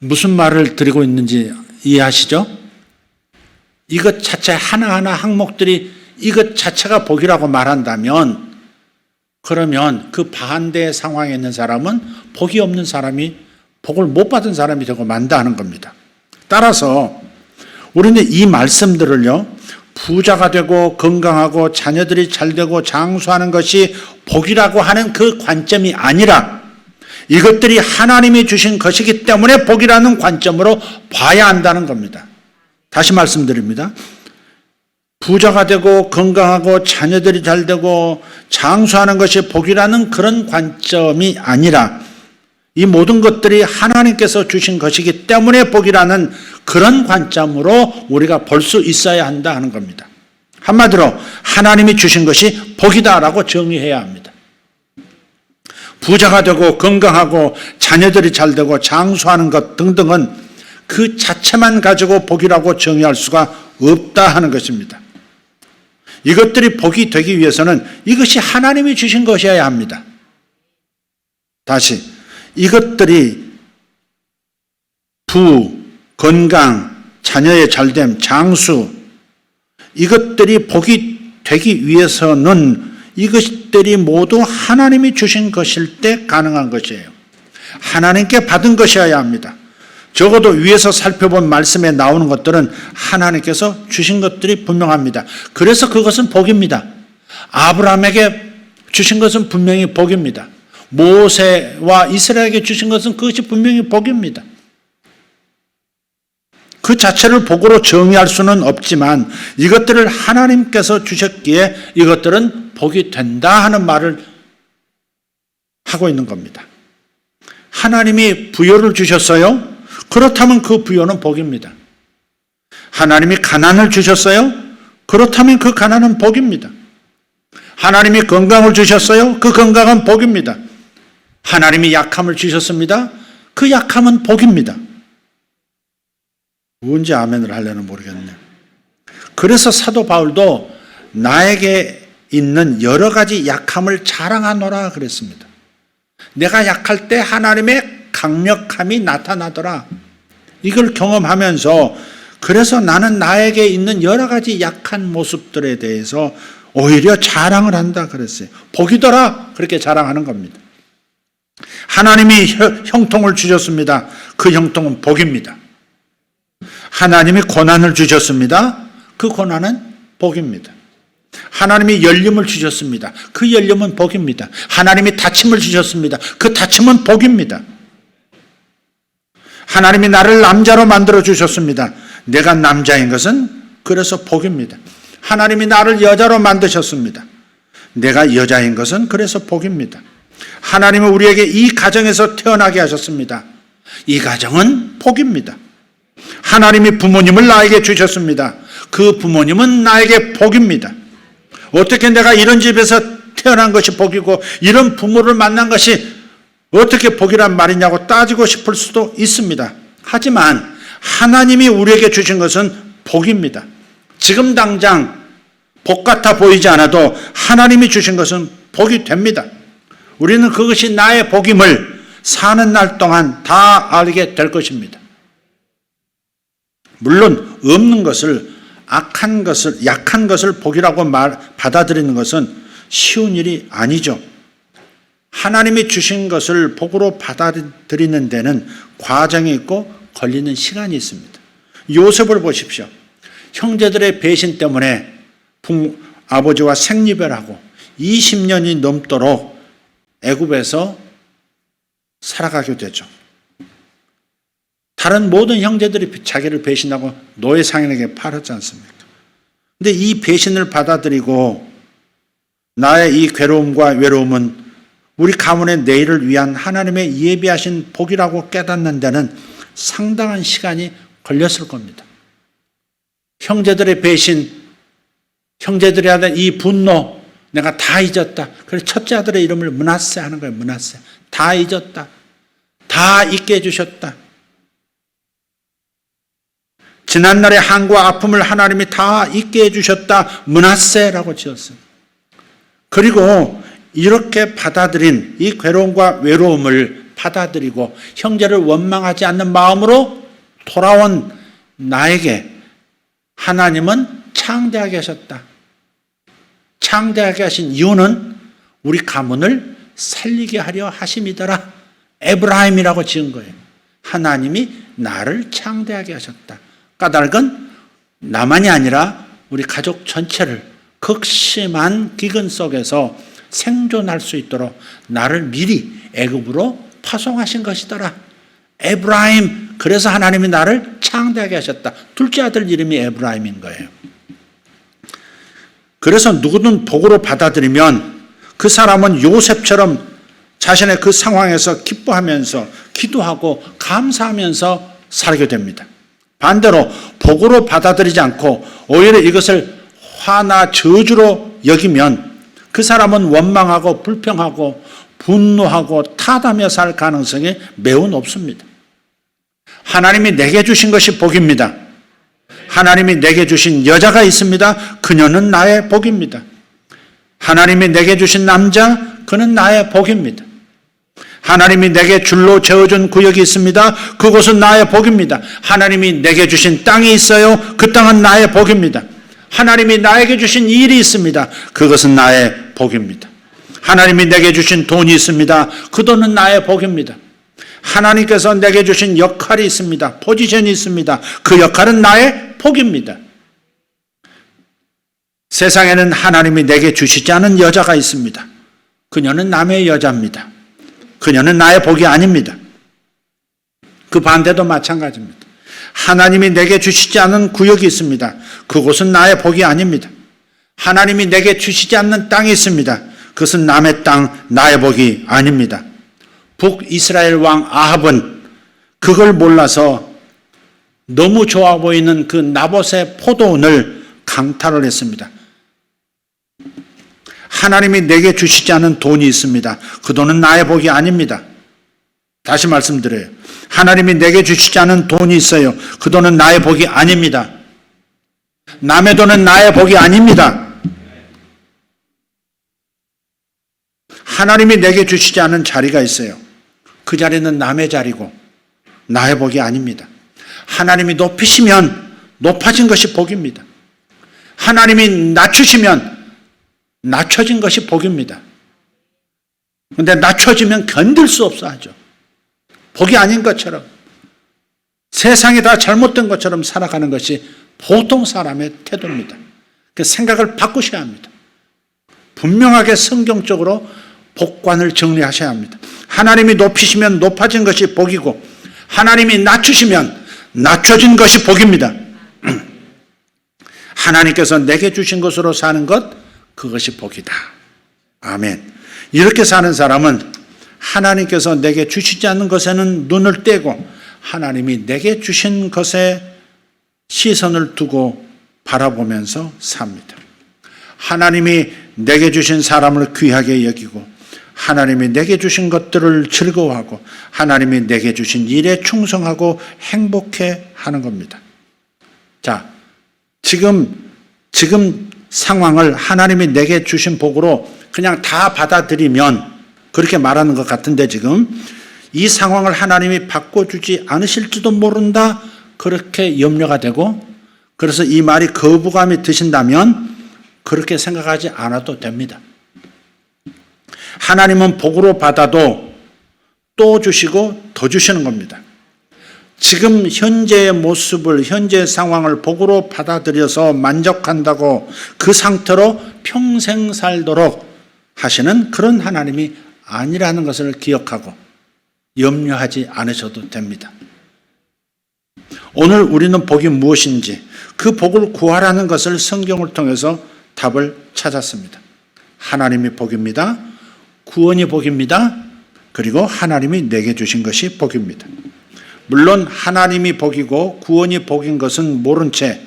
무슨 말을 드리고 있는지 이해하시죠? 이것 자체 하나하나 항목들이 이것 자체가 복이라고 말한다면, 그러면 그 반대의 상황에 있는 사람은 복이 없는 사람이, 복을 못 받은 사람이 되고 만다는 겁니다. 따라서 우리는 이 말씀들을요, 부자가 되고 건강하고 자녀들이 잘 되고 장수하는 것이 복이라고 하는 그 관점이 아니라, 이것들이 하나님이 주신 것이기 때문에 복이라는 관점으로 봐야 한다는 겁니다. 다시 말씀드립니다. 부자가 되고 건강하고 자녀들이 잘 되고 장수하는 것이 복이라는 그런 관점이 아니라, 이 모든 것들이 하나님께서 주신 것이기 때문에 복이라는 그런 관점으로 우리가 볼 수 있어야 한다 하는 겁니다. 한마디로 하나님이 주신 것이 복이다라고 정의해야 합니다. 부자가 되고 건강하고 자녀들이 잘 되고 장수하는 것 등등은 그 자체만 가지고 복이라고 정의할 수가 없다 하는 것입니다. 이것들이 복이 되기 위해서는 이것이 하나님이 주신 것이어야 합니다. 다시, 이것들이 건강, 자녀의 잘됨, 장수, 이것들이 복이 되기 위해서는 이것들이 모두 하나님이 주신 것일 때 가능한 것이에요. 하나님께 받은 것이어야 합니다. 적어도 위에서 살펴본 말씀에 나오는 것들은 하나님께서 주신 것들이 분명합니다. 그래서 그것은 복입니다. 아브라함에게 주신 것은 분명히 복입니다. 모세와 이스라엘에게 주신 것은 그것이 분명히 복입니다. 그 자체를 복으로 정의할 수는 없지만 이것들을 하나님께서 주셨기에 이것들은 복이 된다 하는 말을 하고 있는 겁니다. 하나님이 부여를 주셨어요? 그렇다면 그 부여는 복입니다. 하나님이 가난을 주셨어요? 그렇다면 그 가난은 복입니다. 하나님이 건강을 주셨어요? 그 건강은 복입니다. 하나님이 약함을 주셨습니다. 그 약함은 복입니다. 언제 아멘을 하려는 모르겠네요. 그래서 사도 바울도 나에게 있는 여러 가지 약함을 자랑하노라 그랬습니다. 내가 약할 때 하나님의 강력함이 나타나더라. 이걸 경험하면서 그래서 나는 나에게 있는 여러 가지 약한 모습들에 대해서 오히려 자랑을 한다 그랬어요. 복이더라 그렇게 자랑하는 겁니다. 하나님이 형통을 주셨습니다. 그 형통은 복입니다. 하나님이 고난을 주셨습니다. 그 고난은 복입니다. 하나님이 열림을 주셨습니다. 그 열림은 복입니다. 하나님이 다침을 주셨습니다. 그 다침은 복입니다. 하나님이 나를 남자로 만들어 주셨습니다. 내가 남자인 것은 그래서 복입니다. 하나님이 나를 여자로 만드셨습니다. 내가 여자인 것은 그래서 복입니다. 하나님은 우리에게 이 가정에서 태어나게 하셨습니다. 이 가정은 복입니다. 하나님이 부모님을 나에게 주셨습니다. 그 부모님은 나에게 복입니다. 어떻게 내가 이런 집에서 태어난 것이 복이고 이런 부모를 만난 것이 어떻게 복이란 말이냐고 따지고 싶을 수도 있습니다. 하지만 하나님이 우리에게 주신 것은 복입니다. 지금 당장 복 같아 보이지 않아도 하나님이 주신 것은 복이 됩니다. 우리는 그것이 나의 복임을 사는 날 동안 다 알게 될 것입니다. 물론 없는 것을, 악한 것을, 약한 것을 복이라고 받아들이는 것은 쉬운 일이 아니죠. 하나님이 주신 것을 복으로 받아들이는 데는 과정이 있고 걸리는 시간이 있습니다. 요셉을 보십시오. 형제들의 배신 때문에 아버지와 생리별하고 20년이 넘도록 애굽에서 살아가게 되죠. 다른 모든 형제들이 자기를 배신하고 노예상인에게 팔았지 않습니까? 근데 이 배신을 받아들이고 나의 이 괴로움과 외로움은 우리 가문의 내일을 위한 하나님의 예비하신 복이라고 깨닫는 데는 상당한 시간이 걸렸을 겁니다. 형제들의 배신, 형제들이 하던 이 분노, 내가 다 잊었다. 그래서 첫째 아들의 이름을 므낫세 하는 거예요. 므낫세. 다 잊었다. 다 잊게 해주셨다. 지난날의 한과 아픔을 하나님이 다 잊게 해주셨다. 므낫세라고 지었어요. 그리고 이렇게 받아들인 이 괴로움과 외로움을 받아들이고 형제를 원망하지 않는 마음으로 돌아온 나에게 하나님은 창대하게 하셨다. 창대하게 하신 이유는 우리 가문을 살리게 하려 하심이더라. 에브라임이라고 지은 거예요. 하나님이 나를 창대하게 하셨다. 까닭은 나만이 아니라 우리 가족 전체를 극심한 기근 속에서 생존할 수 있도록 나를 미리 애굽으로 파송하신 것이더라. 에브라임, 그래서 하나님이 나를 창대하게 하셨다. 둘째 아들 이름이 에브라임인 거예요. 그래서 누구든 복으로 받아들이면 그 사람은 요셉처럼 자신의 그 상황에서 기뻐하면서 기도하고 감사하면서 살게 됩니다. 반대로 복으로 받아들이지 않고 오히려 이것을 화나 저주로 여기면 그 사람은 원망하고 불평하고 분노하고 탓하며 살 가능성이 매우 높습니다. 하나님이 내게 주신 것이 복입니다. 하나님이 내게 주신 여자가 있습니다. 그녀는 나의 복입니다. 하나님이 내게 주신 남자, 그는 나의 복입니다. 하나님이 내게 줄로 재어준 구역이 있습니다. 그곳은 나의 복입니다. 하나님이 내게 주신 땅이 있어요. 그 땅은 나의 복입니다. 하나님이 나에게 주신 일이 있습니다. 그것은 나의 복입니다. 하나님이 내게 주신 돈이 있습니다. 그 돈은 나의 복입니다. 하나님께서 내게 주신 역할이 있습니다. 포지션이 있습니다. 그 역할은 나의 복입니다. 세상에는 하나님이 내게 주시지 않은 여자가 있습니다. 그녀는 남의 여자입니다. 그녀는 나의 복이 아닙니다. 그 반대도 마찬가지입니다. 하나님이 내게 주시지 않은 구역이 있습니다. 그곳은 나의 복이 아닙니다. 하나님이 내게 주시지 않는 땅이 있습니다. 그것은 남의 땅, 나의 복이 아닙니다. 북이스라엘 왕 아합은 그걸 몰라서 너무 좋아 보이는 그 나봇의 포도원을 강탈을 했습니다. 하나님이 내게 주시지 않은 돈이 있습니다. 그 돈은 나의 복이 아닙니다. 다시 말씀드려요. 하나님이 내게 주시지 않은 돈이 있어요. 그 돈은 나의 복이 아닙니다. 남의 돈은 나의 복이 아닙니다. 하나님이 내게 주시지 않은 자리가 있어요. 그 자리는 남의 자리고 나의 복이 아닙니다. 하나님이 높이시면 높아진 것이 복입니다. 하나님이 낮추시면 낮춰진 것이 복입니다. 그런데 낮춰지면 견딜 수 없어 하죠. 복이 아닌 것처럼 세상이 다 잘못된 것처럼 살아가는 것이 보통 사람의 태도입니다. 그 생각을 바꾸셔야 합니다. 분명하게 성경적으로 복관을 정리하셔야 합니다. 하나님이 높이시면 높아진 것이 복이고 하나님이 낮추시면 낮춰진 것이 복입니다. 하나님께서 내게 주신 것으로 사는 것, 그것이 복이다. 아멘. 이렇게 사는 사람은 하나님께서 내게 주시지 않는 것에는 눈을 떼고 하나님이 내게 주신 것에 시선을 두고 바라보면서 삽니다. 하나님이 내게 주신 사람을 귀하게 여기고 하나님이 내게 주신 것들을 즐거워하고 하나님이 내게 주신 일에 충성하고 행복해 하는 겁니다. 자, 지금 상황을 하나님이 내게 주신 복으로 그냥 다 받아들이면 그렇게 말하는 것 같은데 지금 이 상황을 하나님이 바꿔주지 않으실지도 모른다 그렇게 염려가 되고 그래서 이 말이 거부감이 드신다면 그렇게 생각하지 않아도 됩니다. 하나님은 복으로 받아도 또 주시고 더 주시는 겁니다. 지금 현재의 모습을 현재의 상황을 복으로 받아들여서 만족한다고 그 상태로 평생 살도록 하시는 그런 하나님이 아니라는 것을 기억하고 염려하지 않으셔도 됩니다. 오늘 우리는 복이 무엇인지 그 복을 구하라는 것을 성경을 통해서 답을 찾았습니다. 하나님이 복입니다. 구원이 복입니다. 그리고 하나님이 내게 주신 것이 복입니다. 물론 하나님이 복이고 구원이 복인 것은 모른 채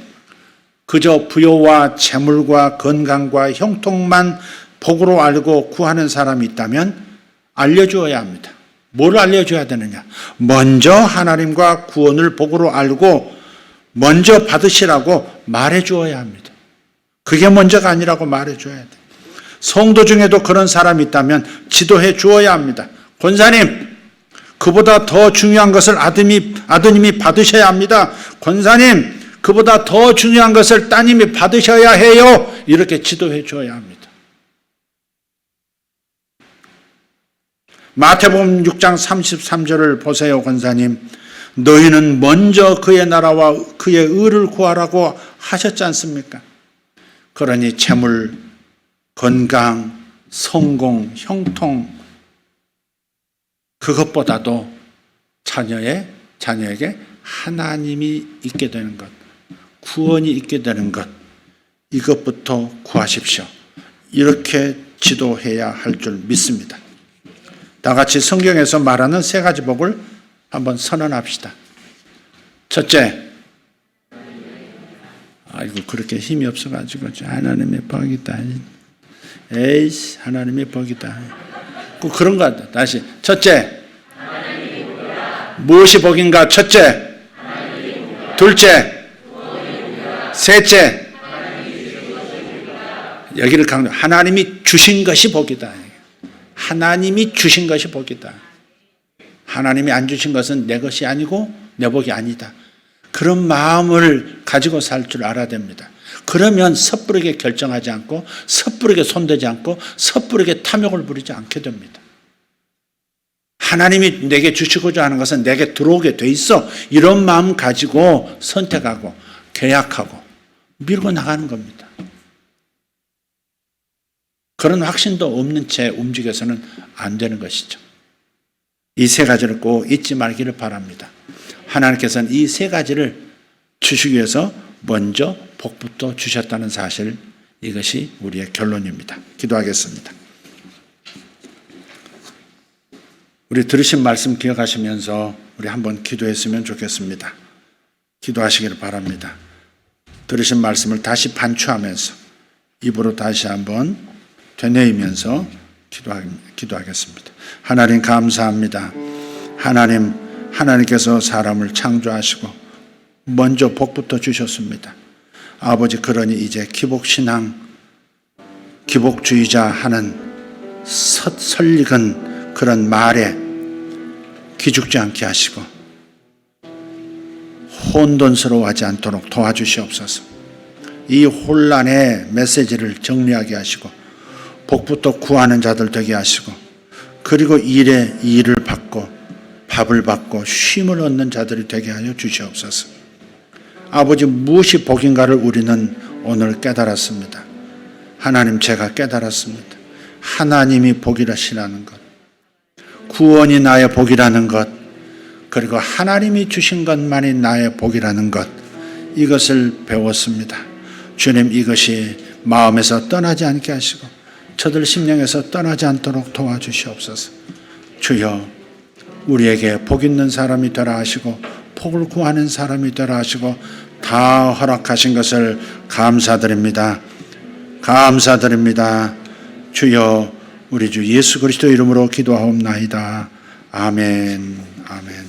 그저 부여와 재물과 건강과 형통만 복으로 알고 구하는 사람이 있다면 알려주어야 합니다. 뭘 알려줘야 되느냐? 먼저 하나님과 구원을 복으로 알고 먼저 받으시라고 말해주어야 합니다. 그게 먼저가 아니라고 말해줘야 돼요. 성도 중에도 그런 사람이 있다면 지도해 주어야 합니다. 권사님, 그보다 더 중요한 것을 아드님이 받으셔야 합니다. 권사님, 그보다 더 중요한 것을 따님이 받으셔야 해요. 이렇게 지도해 줘야 합니다. 마태복음 6장 33절을 보세요, 권사님. 너희는 먼저 그의 나라와 그의 의를 구하라고 하셨지 않습니까? 그러니 재물, 건강, 성공, 형통 그것보다도 자녀에게 하나님이 있게 되는 것, 구원이 있게 되는 것, 이것부터 구하십시오. 이렇게 지도해야 할 줄 믿습니다. 다 같이 성경에서 말하는 세 가지 복을 한번 선언합시다. 첫째, 아이고 그렇게 힘이 없어가지고 하나님의 복이다. 에이씨 하나님의 복이다. 그런 것 같다. 다시 첫째, 무엇이 복인가? 첫째, 둘째, 셋째, 여기를 강조. 하나님이 주신 것이 복이다. 하나님이 주신 것이 복이다. 하나님이 안 주신 것은 내 것이 아니고 내 복이 아니다. 그런 마음을 가지고 살 줄 알아야 됩니다. 그러면 섣부르게 결정하지 않고 섣부르게 손대지 않고 섣부르게 탐욕을 부리지 않게 됩니다. 하나님이 내게 주시고자 하는 것은 내게 들어오게 돼 있어. 이런 마음 가지고 선택하고 계약하고 밀고 나가는 겁니다. 그런 확신도 없는 채 움직여서는 안 되는 것이죠. 이 세 가지를 꼭 잊지 말기를 바랍니다. 하나님께서는 이 세 가지를 주시기 위해서 먼저 복부터 주셨다는 사실, 이것이 우리의 결론입니다. 기도하겠습니다. 우리 들으신 말씀 기억하시면서 우리 한번 기도했으면 좋겠습니다. 기도하시기를 바랍니다. 들으신 말씀을 다시 반추하면서 입으로 다시 한번 되뇌이면서 기도하겠습니다. 하나님 감사합니다. 하나님께서 사람을 창조하시고 먼저 복부터 주셨습니다. 아버지, 그러니 이제 기복신앙, 기복주의자 하는 설익은 그런 말에 기죽지 않게 하시고 혼돈스러워하지 않도록 도와주시옵소서. 이 혼란의 메시지를 정리하게 하시고 복부터 구하는 자들 되게 하시고 그리고 일을 받고 밥을 받고 쉼을 얻는 자들이 되게 하여 주시옵소서. 아버지, 무엇이 복인가를 우리는 오늘 깨달았습니다. 하나님, 제가 깨달았습니다. 하나님이 복이라시라는 것, 구원이 나의 복이라는 것, 그리고 하나님이 주신 것만이 나의 복이라는 것, 이것을 배웠습니다. 주님, 이것이 마음에서 떠나지 않게 하시고 저들 심령에서 떠나지 않도록 도와주시옵소서. 주여, 우리에게 복 있는 사람이 되라 하시고 복을 구하는 사람이 되라 하시고 다 허락하신 것을 감사드립니다. 감사드립니다. 주여, 우리 주 예수 그리스도 이름으로 기도하옵나이다. 아멘. 아멘.